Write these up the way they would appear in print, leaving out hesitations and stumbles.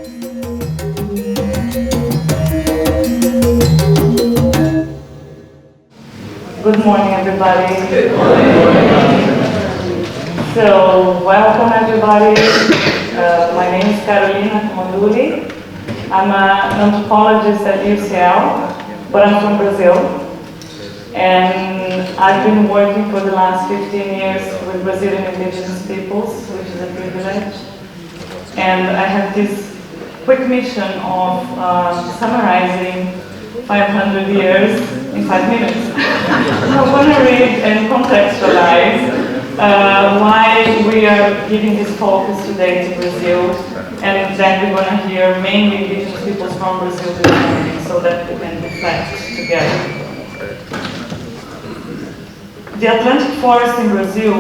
Good morning, everybody. Good morning. So, welcome, everybody. My name is Comandulli. I'm an anthropologist at UCL, but I'm from Brazil. And I've been working for the last 15 years with Brazilian indigenous peoples, which is a privilege. And I have this quick mission of summarizing 500 years in 5 minutes. I want to read and contextualize why we are giving this focus today to Brazil, and then we're going to hear mainly indigenous peoples from Brazil this morning so that we can reflect together. The Atlantic forest in Brazil,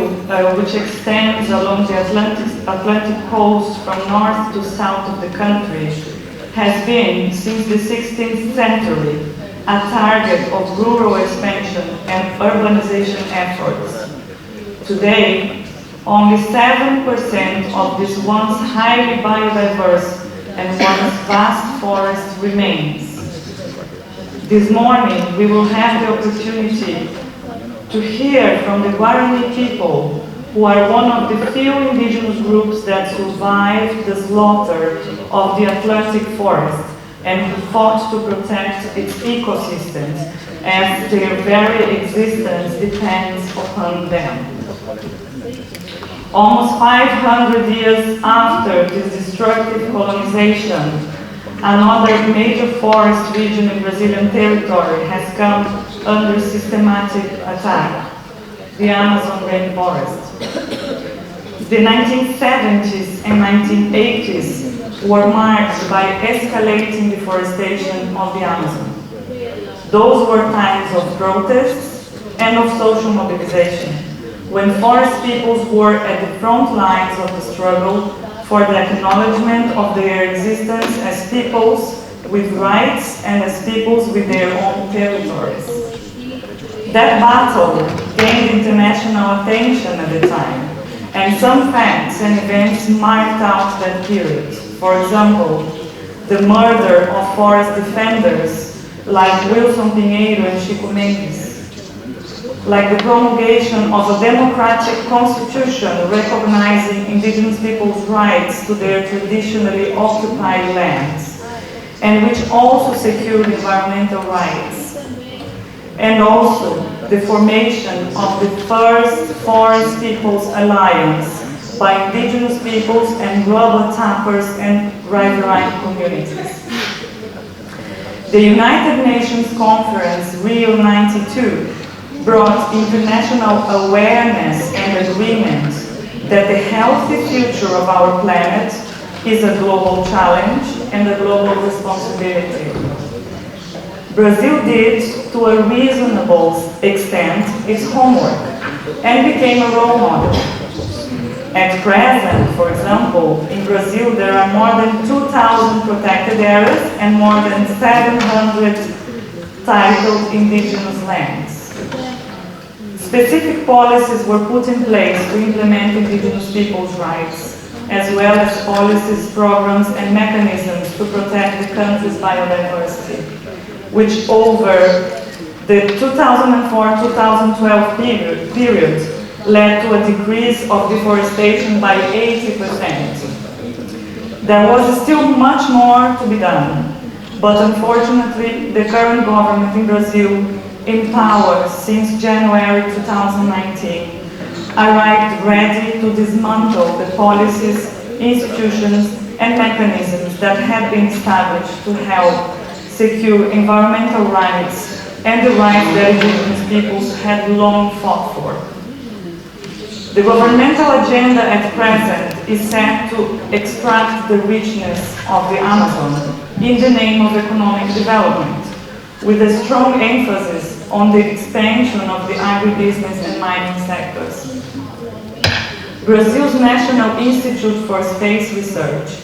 which extends along the Atlantic coast from north to south of the country, has been, since the 16th century, a target of rural expansion and urbanization efforts. Today, only 7% of this once highly biodiverse and once vast forest remains. This morning, we will have the opportunity to hear from the Guarani people, who are one of the few indigenous groups that survived the slaughter of the Atlantic forest and who fought to protect its ecosystems, as their very existence depends upon them. Almost 500 years after this destructive colonization, another major forest region in Brazilian territory has come under systematic attack, the Amazon rainforest. The 1970s and 1980s were marked by escalating deforestation of the Amazon. Those were times of protests and of social mobilization, when forest peoples were at the front lines of the struggle for the acknowledgement of their existence as peoples with rights and as peoples with their own territories. That battle gained international attention at the time, and some facts and events marked out that period. For example, the murder of forest defenders like Wilson Pinheiro and Chico Mendes, like the promulgation of a democratic constitution recognizing indigenous people's rights to their traditionally occupied lands, and which also secured environmental rights, and also the formation of the first Forest Peoples Alliance by indigenous peoples and rubber tappers and riverine communities. The United Nations Conference Rio 92 brought international awareness and agreement that the healthy future of our planet is a global challenge and a global responsibility. Brazil did, to a reasonable extent, its homework and became a role model. At present, for example, in Brazil there are more than 2,000 protected areas and more than 700 titled indigenous lands. Specific policies were put in place to implement indigenous people's rights, as well as policies, programs, and mechanisms to protect the country's biodiversity, which over the 2004-2012 period led to a decrease of deforestation by 80%. There was still much more to be done, but unfortunately the current government in Brazil, in power since January 2019, arrived ready to dismantle the policies, institutions, and mechanisms that had been established to help secure environmental rights and the rights that indigenous peoples had long fought for. The governmental agenda at present is set to extract the richness of the Amazon in the name of economic development, with a strong emphasis on the expansion of the agribusiness and mining sectors. Brazil's National Institute for Space Research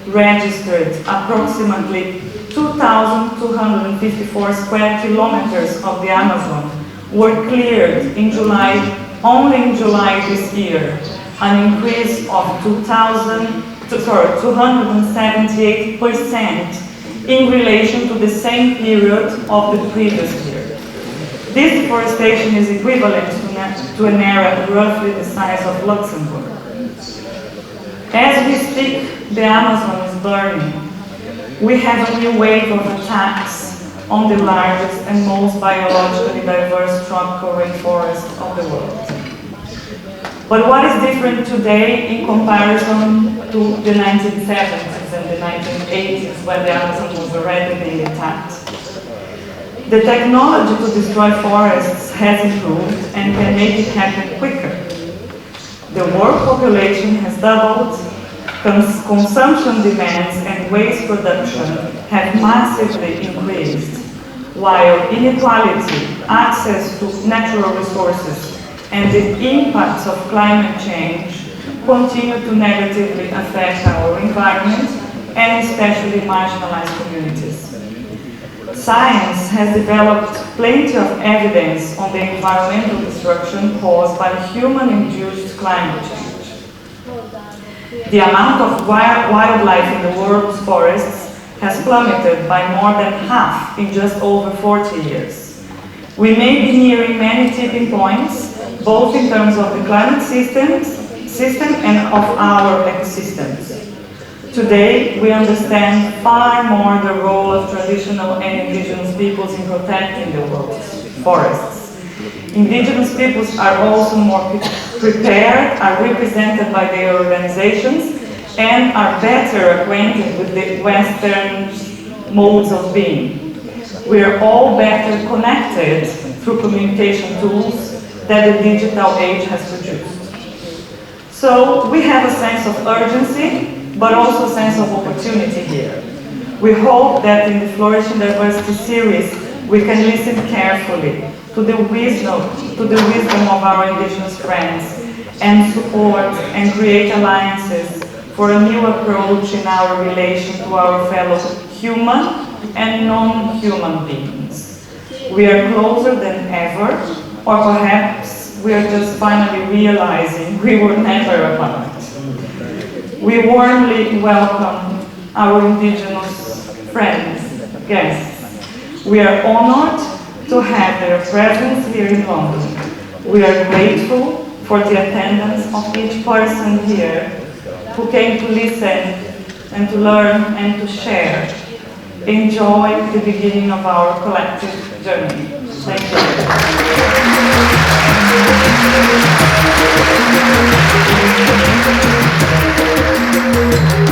registered approximately 2,254 square kilometers of the Amazon were cleared in July, only in July this year, an increase of 2,000 278% in relation to the same period of the previous year. This deforestation is equivalent to an area roughly the size of Luxembourg. As we speak, the Amazon is burning. We have a new wave of attacks on the largest and most biologically diverse tropical rainforest of the world. But what is different today in comparison to the 1970s and the 1980s when the Amazon was already being attacked? The technology to destroy forests has improved and can make it happen quicker. The world population has doubled, consumption demands and waste production have massively increased, while inequality, access to natural resources, and the impacts of climate change continue to negatively affect our environment and especially marginalized communities. Science has developed plenty of evidence on the environmental destruction caused by human-induced climate change. The amount of wildlife in the world's forests has plummeted by more than half in just over 40 years. We may be nearing many tipping points, both in terms of the climate system and of our ecosystems. Today, we understand far more the role of traditional and indigenous peoples in protecting the world's forests. Indigenous peoples are also more prepared, are represented by their organizations, and are better acquainted with the Western modes of being. We are all better connected through communication tools that the digital age has produced. So we have a sense of urgency, but also a sense of opportunity here. We hope that in the Flourishing Diversity series, we can listen carefully to the wisdom of our Indigenous friends and support and create alliances for a new approach in our relation to our fellow human and non-human beings. We are closer than ever, or perhaps we are just finally realizing we were never apart. We warmly welcome our Indigenous friends, guests. We are honored to have their presence here in London. We are grateful for the attendance of each person here who came to listen and to learn and to share. Enjoy the beginning of our collective journey. Thank you.